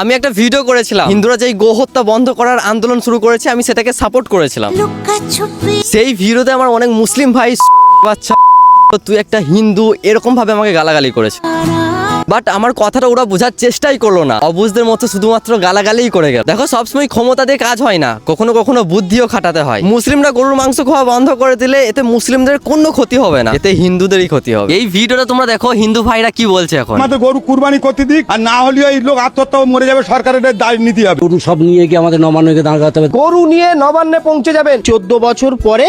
আমি একটা ভিডিও করেছিলাম, হিন্দুরা যেই গোহত্যা বন্ধ করার আন্দোলন শুরু করেছে, আমি সেটাকে সাপোর্ট করেছিলাম। সেই ভিডিওতে আমার অনেক মুসলিম ভাই বাচ্চা তুই একটা হিন্দু এরকম ভাবে আমাকে গালাগালি করেছে, বাট আমার কথাটা ওরা বোঝার চেষ্টাই করলো না, অবুঝদের মতো শুধুমাত্র গালাগালিই করে গেল। দেখো, সবসময় ক্ষমতা দিয়ে কাজ হয় না, কখনো কখনো বুদ্ধিও খাটাতে হয়। মুসলিমরা গরুর মাংস খাওয়া বন্ধ করে দিলে এতে মুসলিমদের কোনো ক্ষতি হবে না, এতে হিন্দুদেরই ক্ষতি হবে। এই ভিডিওটা তোমরা দেখো, হিন্দু ভাইরা কি বলছে এখন। আমাদের গরু কুরবানি করতে দিক, আর না হলেও এই লোক আত্মহত্যা মরে যাবে, সরকারের দায় নিতে হবে। গরু সব নিয়ে গিয়ে আমাদের নবান্নকে দাঁড় করাতে হবে। গরু নিয়ে নবান্নে পৌঁছে যাবেন, 14 বছর পরে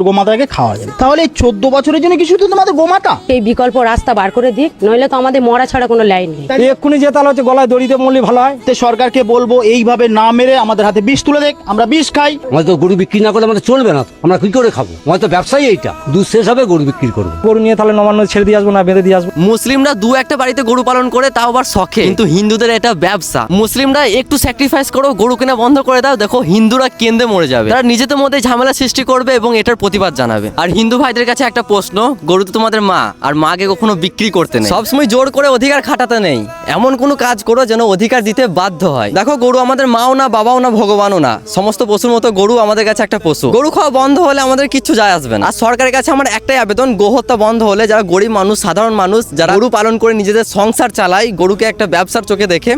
গোমাতাকে খাওয়া যাবে। তাহলে এই 14 বছরের জন্য কি শুধু তোমাদের গোমাতা? এই বিকল্প রাস্তা বার করে দিক, নইলে তো আমাদের মরা ছাড়া কোনো লাইন নেই। এক্ষুনি যে তাহলে হচ্ছে গলায় দড়িতে মরলে ভালো হয়। তো সরকারকে বলবো এইভাবে না মেরে আমাদের হাতে বিষ তুলে দেখ, আমরা বিষ খাই। আমাদের তো গরু বিক্রি না করলে আমাদের চলবে না, আমরা কি করে খাবো? আমাদের তো ব্যবসায়ী এইটা, দুধ শেষ হবে গরু বিক্রি করবো। গরু নিয়ে তাহলে নবান্ন ছেড়ে দিয়ে আসবো না বেঁধে দিয়ে আসবো? মুসলিমরা দু একটা বাড়িতে গরু পালন করে, তাও আবার শখে, কিন্তু হিন্দুদের এটা ব্যবসা। মুসলিমরা একটু স্যাক্রিফাইস করো, গরু কেনা বন্ধ করে দাও, দেখো হিন্দুরা কেন্দ্রে মরে যাবে। তারা নিজেদের মধ্যে ঝামেলা সৃষ্টি করবে এবং এটার প্রতিবাদ জানাবে। আর হিন্দু ভাইদের কাছে একটা প্রশ্ন, গরু তো তোমাদের মা, আর মাকে কখনো বিক্রি করতে নেই, সবসময় জোর করে অধিকার খাটাতে নেই। এমন কোনো কাজ করো যেন অধিকার দিতে বাধ্য হয়। দেখো, গরু আমাদের মাও না, বাবাও না, ভগবানও না, সমস্ত পশুর মতো গরু আমাদের কাছে একটা পশু। গরু খাওয়া বন্ধ হলে আমাদের কিচ্ছু যায় আসবে না। আর সরকারের কাছে আমার একটাই আবেদন, গোহত্যা বন্ধ হলে যারা গরিব মানুষ, সাধারণ মানুষ যারা গরু পালন করে নিজেদের সংসার চালায়, গরুকে একটা ব্যবসার চোখে দেখে,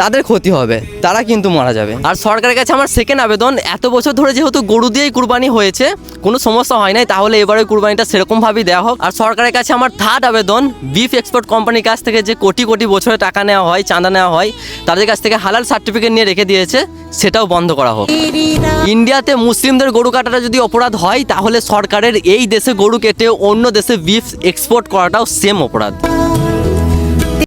তাদের ক্ষতি হবে, তারা কিন্তু মারা যাবে। আর সরকারের কাছে আমার সেকেন্ড আবেদন, এত বছর ধরে যেহেতু গরু দিয়েই কুরবানি হয়েছে, কোনো সমস্যা হয় নাই, তাহলে এবারে কুরবানিটা সেরকম ভাবেই দেওয়া হোক। আর সরকারের কাছে আমার থার্ড আবেদন, বিফ এক্সপোর্ট কোম্পানির কাছ থেকে যে কোটি কোটি বছরে টাকা নেওয়া হয়, চাঁদা নেওয়া হয়, তাদের কাছ থেকে হালাল সার্টিফিকেট নিয়ে রেখে দিয়েছে, সেটাও বন্ধ করা হোক। ইন্ডিয়াতে মুসলিমদের গরু কাটাটা যদি অপরাধ হয়, তাহলে সরকারের এই দেশে গরু কেটে অন্য দেশে বিফ এক্সপোর্ট করাটাও সেম অপরাধ।